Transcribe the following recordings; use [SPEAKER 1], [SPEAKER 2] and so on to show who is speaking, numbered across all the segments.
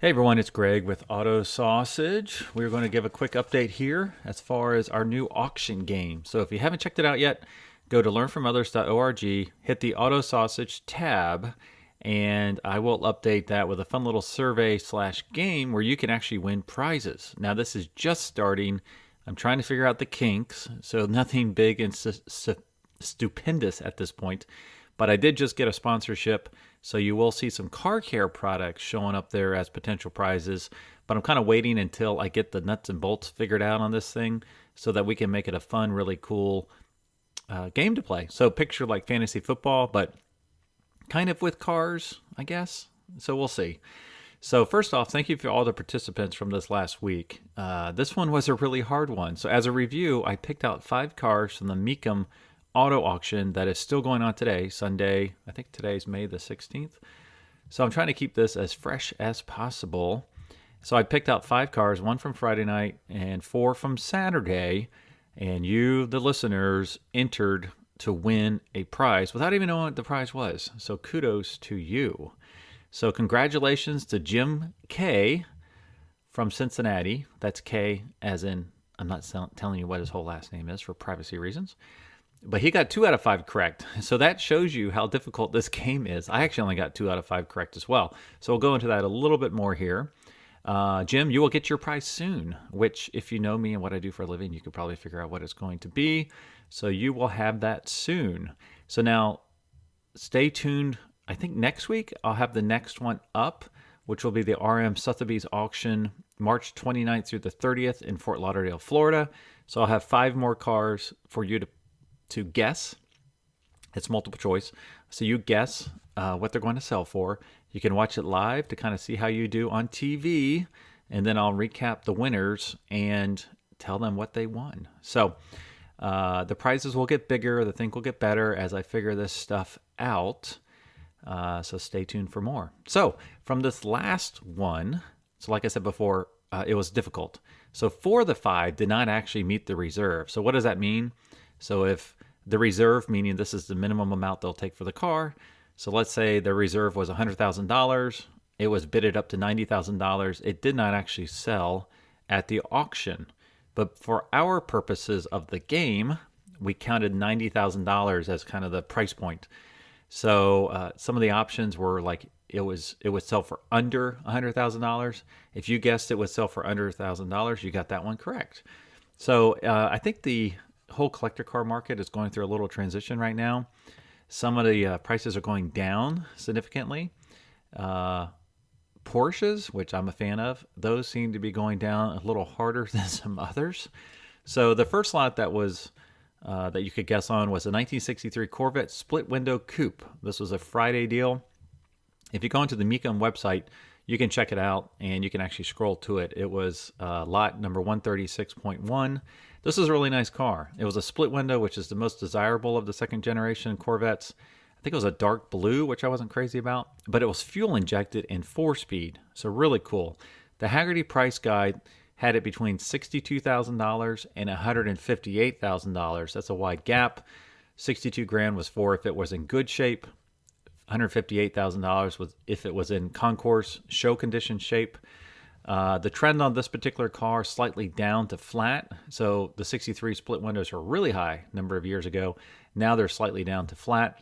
[SPEAKER 1] Hey everyone, it's Greg with Auto Sausage. We're going to give a quick update here as far as our new auction game. So if you haven't checked it out yet, go to learnfromothers.org, hit the Auto Sausage tab, and I will update that with a fun little survey/game where you can actually win prizes. Now this is just starting. I'm trying to figure out the kinks, so nothing big and stupendous at this point. But I did just get a sponsorship, so you will see some car care products showing up there as potential prizes. But I'm kind of waiting until I get the nuts and bolts figured out on this thing so that we can make it a fun, really cool game to play. So picture like fantasy football, but kind of with cars, I guess. So we'll see. So first off, thank you for all the participants from this last week. This one was a really hard one. So as a review, I picked out 5 cars from the Mecum auto auction that is still going on today, Sunday. I think today's May the 16th. So I'm trying to keep this as fresh as possible. So I picked out 5 cars, 1 from Friday night and 4 from Saturday. And you, the listeners, entered to win a prize without even knowing what the prize was. So kudos to you. So congratulations to Jim K from Cincinnati. That's K as in, I'm not telling you what his whole last name is for privacy reasons. But he got 2 out of 5 correct. So that shows you how difficult this game is. I actually only got 2 out of 5 correct as well. So we'll go into that a little bit more here. Jim, you will get your prize soon, which if you know me and what I do for a living, you could probably figure out what it's going to be. So you will have that soon. So now stay tuned. I think next week I'll have the next one up, which will be the RM Sotheby's auction, March 29th through the 30th in Fort Lauderdale, Florida. So I'll have 5 more cars for you to guess. It's multiple choice. So you guess what they're going to sell for. You can watch it live to kind of see how you do on TV. And then I'll recap the winners and tell them what they won. So the prizes will get bigger. The thing will get better as I figure this stuff out. So stay tuned for more. So from this last one, so like I said before, it was difficult. So 4 of the 5 did not actually meet the reserve. So what does that mean? So if the reserve, meaning this is the minimum amount they'll take for the car. So let's say the reserve was $100,000. It was bidded up to $90,000. It did not actually sell at the auction. But for our purposes of the game, we counted $90,000 as kind of the price point. So some of the options were like it would sell for under $100,000. If you guessed it would sell for under $1,000, you got that one correct. So I think the whole collector car market is going through a little transition right now. Some of the prices are going down significantly. Porsches, which I'm a fan of, those seem to be going down a little harder than some others. So the first lot that was that you could guess on was a 1963 Corvette split window coupe. This was a Friday deal. If you go into the Mecum website, you can check it out and you can actually scroll to it. It was lot number 136.1. This is a really nice car. It was a split window, which is the most desirable of the second generation Corvettes. I think it was a dark blue, which I wasn't crazy about, but it was fuel injected and 4-speed. So really cool. The Hagerty price guide had it between $62,000 and $158,000. That's a wide gap. 62 grand was for if it was in good shape. $158,000 was if it was in concourse show condition shape. The trend on this particular car slightly down to flat. So the 63 split windows were really high a number of years ago. Now they're slightly down to flat.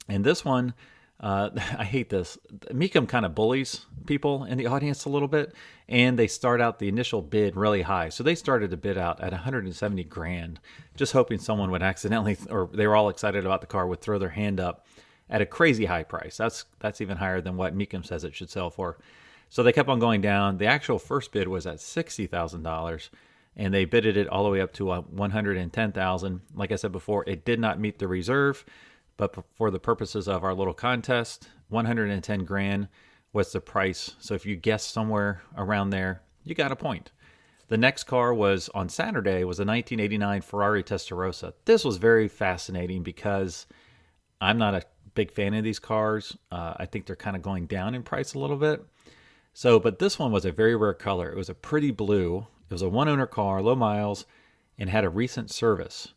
[SPEAKER 1] And this one, I hate this. Mecum kind of bullies people in the audience a little bit, and they start out the initial bid really high. So they started to bid out at 170 grand, just hoping someone would accidentally, or they were all excited about the car, would throw their hand up at a crazy high price. That's even higher than what Mecum says it should sell for. So they kept on going down. The actual first bid was at $60,000, and they bidded it all the way up to $110,000. Like I said before, it did not meet the reserve, but for the purposes of our little contest, 110 grand was the price. So if you guessed somewhere around there, you got a point. The next car was on Saturday was a 1989 Ferrari Testarossa. This was very fascinating because I'm not a big fan of these cars. I think they're kind of going down in price a little bit. So, but this one was a very rare color. It was a pretty blue. It was a one-owner car, low miles, and had a recent service.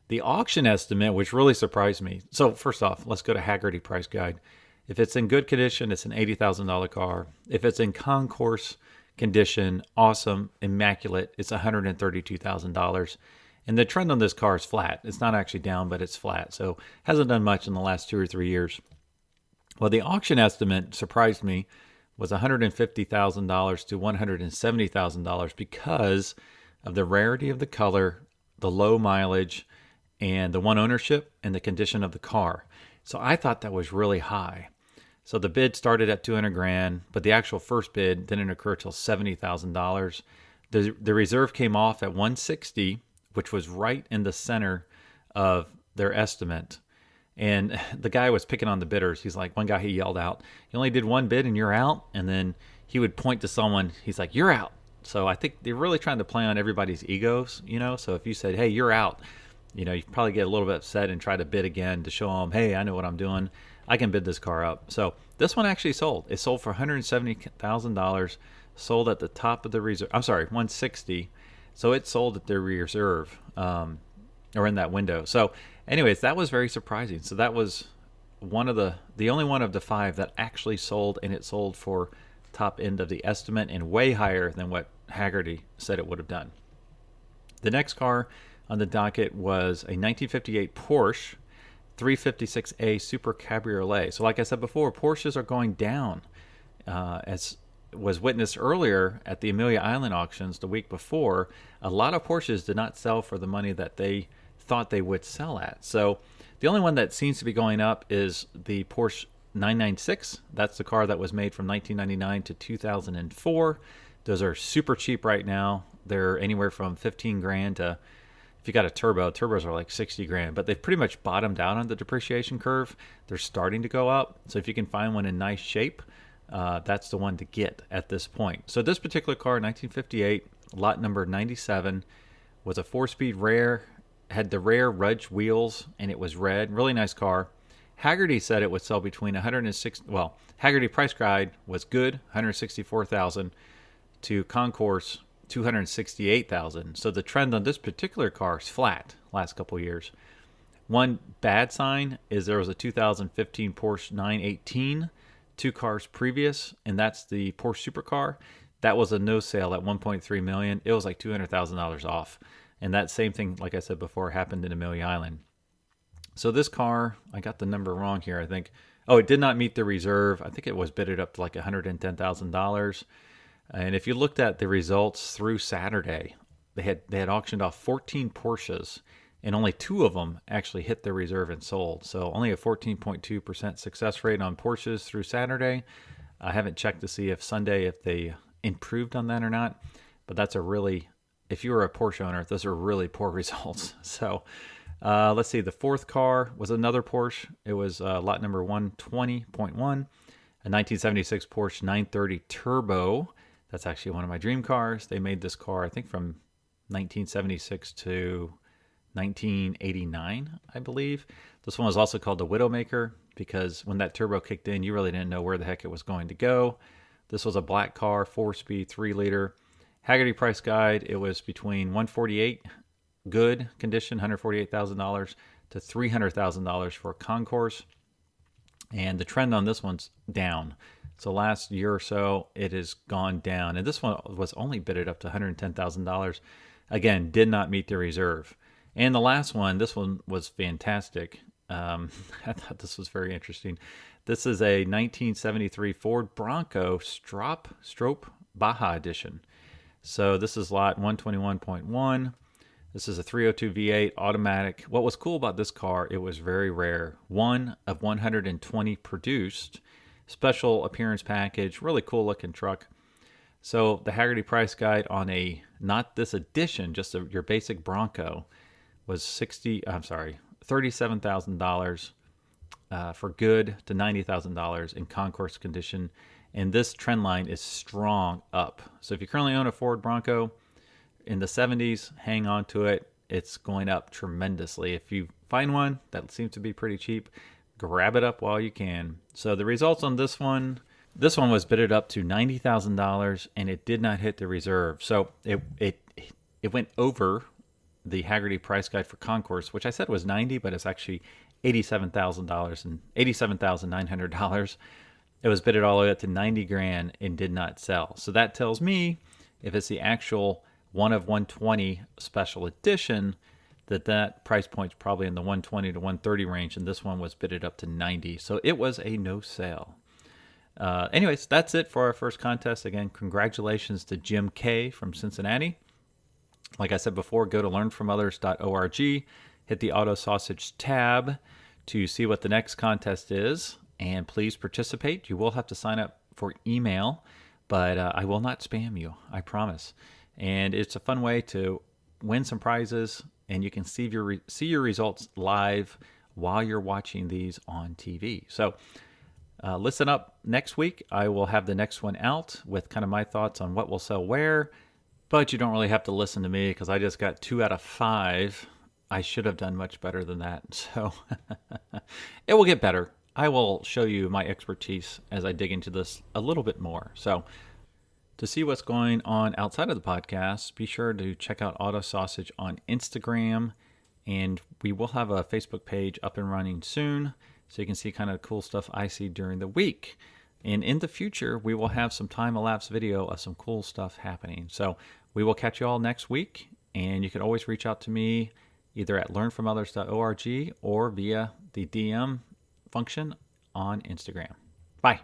[SPEAKER 1] The auction estimate, which really surprised me. So first off, let's go to Hagerty Price Guide. If it's in good condition, it's an $80,000 car. If it's in concourse condition, awesome, immaculate, it's $132,000. And the trend on this car is flat. It's not actually down, but it's flat. So hasn't done much in the last 2 or 3 years. Well, the auction estimate surprised me was $150,000 to $170,000 because of the rarity of the color, the low mileage, and the one ownership and the condition of the car. So I thought that was really high. So the bid started at 200 grand, but the actual first bid didn't occur till $70,000. The reserve came off at 160, which was right in the center of their estimate. And the guy was picking on the bidders. He's like, one guy, he yelled out, "You only did one bid and you're out." And then he would point to someone. He's like, "You're out." So I think they're really trying to play on everybody's egos, So if you said, "Hey, you're out," you probably get a little bit upset and try to bid again to show them, "Hey, I know what I'm doing. I can bid this car up." So this one actually sold. It sold for $170,000, sold at the top of the reserve. I'm sorry, 160. So it sold at their reserve, or in that window. So anyways, that was very surprising. So that was one of the only one of the 5 that actually sold, and it sold for top end of the estimate and way higher than what Haggerty said it would have done. The next car on the docket was a 1958 Porsche 356A Super Cabriolet. So like I said before, Porsches are going down, as was witnessed earlier at the Amelia Island auctions the week before. A lot of Porsches did not sell for the money that they thought they would sell at. So the only one that seems to be going up is the Porsche 996. That's the car that was made from 1999 to 2004. Those are super cheap right now. They're anywhere from 15 grand to, if you got a turbo, turbos are like 60 grand, but they've pretty much bottomed out on the depreciation curve. They're starting to go up. So if you can find one in nice shape, that's the one to get at this point. So this particular car, 1958, lot number 97, was a 4-speed rare, had the rare Rudge wheels, and it was red. Really nice car. Haggerty said it would sell between 106. Well, Haggerty price guide was good, 164,000, to Concourse 268,000. So the trend on this particular car is flat last couple years. One bad sign is there was a 2015 Porsche 918, 2 cars previous, and that's the Porsche supercar. That was a no sale at 1.3 million. It was like $200,000 off. And that same thing, like I said before, happened in Amelia Island. So this car, I got the number wrong here, I think. Oh, it did not meet the reserve. I think it was bidded up to like $110,000. And if you looked at the results through Saturday, they had auctioned off 14 Porsches, and only 2 of them actually hit their reserve and sold. So only a 14.2% success rate on Porsches through Saturday. I haven't checked to see if Sunday, if they improved on that or not. But that's a really, if you were a Porsche owner, those are really poor results. So let's see. The 4th car was another Porsche. It was lot number 120.1, a 1976 Porsche 930 Turbo. That's actually one of my dream cars. They made this car, I think, from 1976 to 1989, I believe. This one was also called the Widowmaker because when that turbo kicked in, you really didn't know where the heck it was going to go. This was a black car, 4-speed, 3-liter. Haggerty price guide, it was between $148, good condition, $148,000, to $300,000 for a concourse. And the trend on this one's down. So last year or so, it has gone down. And this one was only bidded up to $110,000. Again, did not meet the reserve. And the last one, this one was fantastic. I thought this was very interesting. This is a 1973 Ford Bronco Strope Baja Edition. So this is lot 121.1. This is a 302 V8 automatic. What was cool about this car, it was very rare. 1 of 120 produced. Special appearance package, really cool looking truck. So the Haggerty price guide on a, not this edition, just your basic Bronco, was $37,000 for good to $90,000 in concourse condition. And this trend line is strong up. So if you currently own a Ford Bronco in the 70s, hang on to it. It's going up tremendously. If you find one that seems to be pretty cheap, grab it up while you can. So the results on this one was bidded up to $90,000 and it did not hit the reserve. So it went over the Haggerty price guide for concourse, which I said was 90, but it's actually $87,000 and $87,900. It was bidded all the way up to 90 grand and did not sell. So that tells me if it's the actual 1 of 120 special edition, that price point's probably in the 120 to 130 range, and this one was bidded up to 90. So it was a no sale. Anyways, that's it for our first contest. Again, congratulations to Jim K from Cincinnati. Like I said before, go to learnfromothers.org, hit the Auto Sausage tab to see what the next contest is, and please participate. You will have to sign up for email, but I will not spam you, I promise. And it's a fun way to win some prizes, and you can see your results live while you're watching these on TV. So listen up next week. I will have the next one out with kind of my thoughts on what will sell where, but you don't really have to listen to me because I just got 2 out of 5. I should have done much better than that. So it will get better. I will show you my expertise as I dig into this a little bit more. So to see what's going on outside of the podcast, be sure to check out Auto Sausage on Instagram, and we will have a Facebook page up and running soon, so you can see kind of cool stuff I see during the week. And in the future, we will have some time-elapse video of some cool stuff happening. So we will catch you all next week, and you can always reach out to me either at learnfromothers.org or via the DM function on Instagram. Bye.